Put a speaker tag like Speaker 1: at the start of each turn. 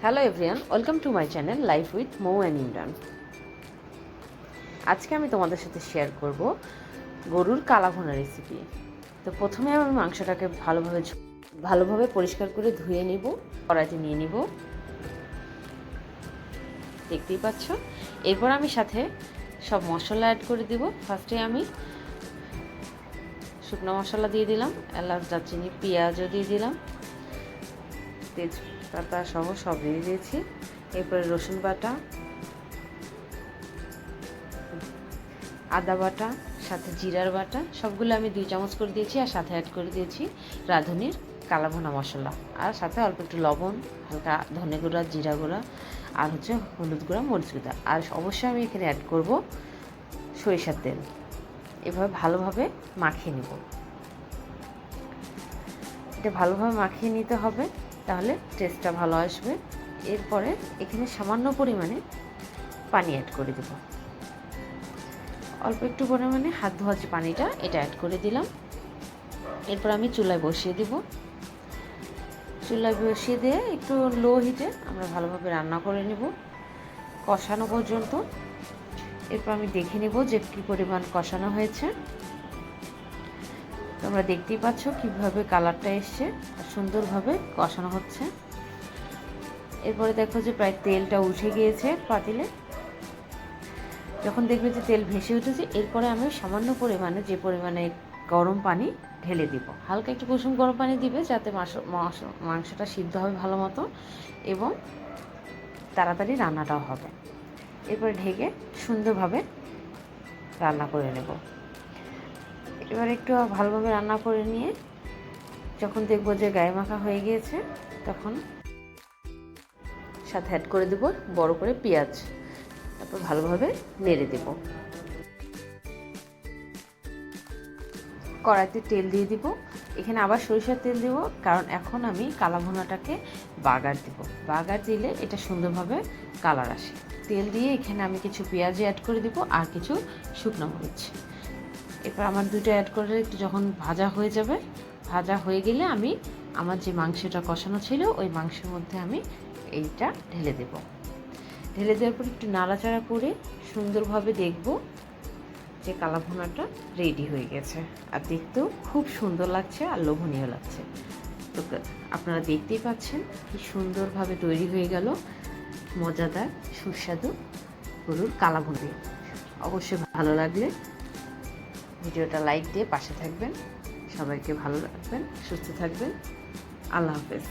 Speaker 1: Hello everyone, welcome to my channel Life with Mou Imran. আজকে আমি তোমাদের সাথে শেয়ার করব গরুর কালাভুনা রেসিপি। তো প্রথমে আমি মাংসটাকে ভালোভাবে পরিষ্কার করে ধুয়ে নিব, কড়াইতে নিয়ে নিব, দেখতেই পাচ্ছ। এরপর আমি সাথে সব মশলা অ্যাড করে দিব। ফার্স্টে আমি শুকনো মশলা দিয়ে দিলাম, এলাচ, দারচিনি, পেঁয়াজও দিয়ে দিলাম, তেজপাতা সহ সব দিয়ে দিয়েছি। এরপরে রসুন বাটা, আদা বাটা, সাথে জিরার বাটা সবগুলো আমি 2 চামচ করে দিয়েছি। আর সাথে অ্যাড করে দিয়েছি রাঁধুনির কালাভুনা মশলা, আর সাথে অল্প একটু লবণ, হালকা ধনে গুঁড়া, জিরা গুঁড়া, আর হচ্ছে হলুদ গুঁড়া, মরিচ গুঁড়া। আর অবশ্যই আমি এখানে অ্যাড করব সরিষার তেল। এভাবে ভালোভাবে মাখিয়ে নেব। এটা ভালোভাবে মাখিয়ে নিতে হবে, তাহলে টেস্টটা ভালো আসবে। এরপরে এখানে সামান্য পরিমাণে পানি অ্যাড করে দেব। অল্প একটু পরিমাণে হাত ধোয়া যে পানিটা, এটা অ্যাড করে দিলাম। এরপর আমি চুলায় বসিয়ে দেব। চুলায় বসিয়ে দিয়ে একটু লো হিটে আমরা ভালোভাবে রান্না করে নেব, কষানো পর্যন্ত। এরপর আমি দেখে নেব যে কী পরিমাণ কষানো হয়েছে। তোমরা দেখতেই পাচ্ছ কীভাবে কালারটা এসছে আর সুন্দরভাবে কষানো হচ্ছে। এরপরে দেখো যে প্রায় তেলটা উঠে গিয়েছে পাতিলে। যখন দেখবে যে তেল ভেসে উঠেছে, এরপরে আমি সামান্য পরিমাণে যে পরিমাণে গরম পানি ঢেলে দিব। হালকা একটু কুসুম গরম পানি দিবে, যাতে মাংসটা সিদ্ধ হবে ভালো মতো এবং তাড়াতাড়ি রান্নাটাও হবে। এরপরে ঢেকে সুন্দরভাবে রান্না করে নেব। এবার একটু ভালোভাবে রান্না করে নিয়ে যখন দেখব যে গায়ে মাখা হয়ে গিয়েছে, তখন সাথে অ্যাড করে দেব বড় করে পেঁয়াজ। তারপর ভালোভাবে নেড়ে দেব। কড়াইতে তেল দিয়ে দিব। এখানে আবার সরিষার তেল দেব, কারণ এখন আমি কালাভুনাটাকে বাগার দেব। বাগার দিলে এটা সুন্দরভাবে কালার আসে। তেল দিয়ে এখানে আমি কিছু পেঁয়াজ অ্যাড করে দিব আর কিছু শুকনো মরিচ। এরপর আমার দুটো অ্যাড করে একটু যখন ভাজা হয়ে যাবে, ভাজা হয়ে গেলে আমি আমার যে মাংসটা কষানো ছিল ওই মাংসের মধ্যে আমি এইটা ঢেলে দেব। ঢেলে দেওয়ার পর একটু নাড়াচাড়া করে সুন্দরভাবে দেখব যে কালাভুনাটা রেডি হয়ে গেছে। আর দেখতেও খুব সুন্দর লাগছে আর লোভনীয় লাগছে। তো আপনারা দেখতেই পাচ্ছেন কি সুন্দরভাবে তৈরি হয়ে গেল মজাদার সুস্বাদু গরুর কালাভুনা। অবশ্যই ভালো লাগলে ভিডিওটা লাইক দিয়ে পাশে থাকবেন। সবাইকে ভালো রাখবেন, সুস্থ থাকবেন। আল্লাহ হাফেজ।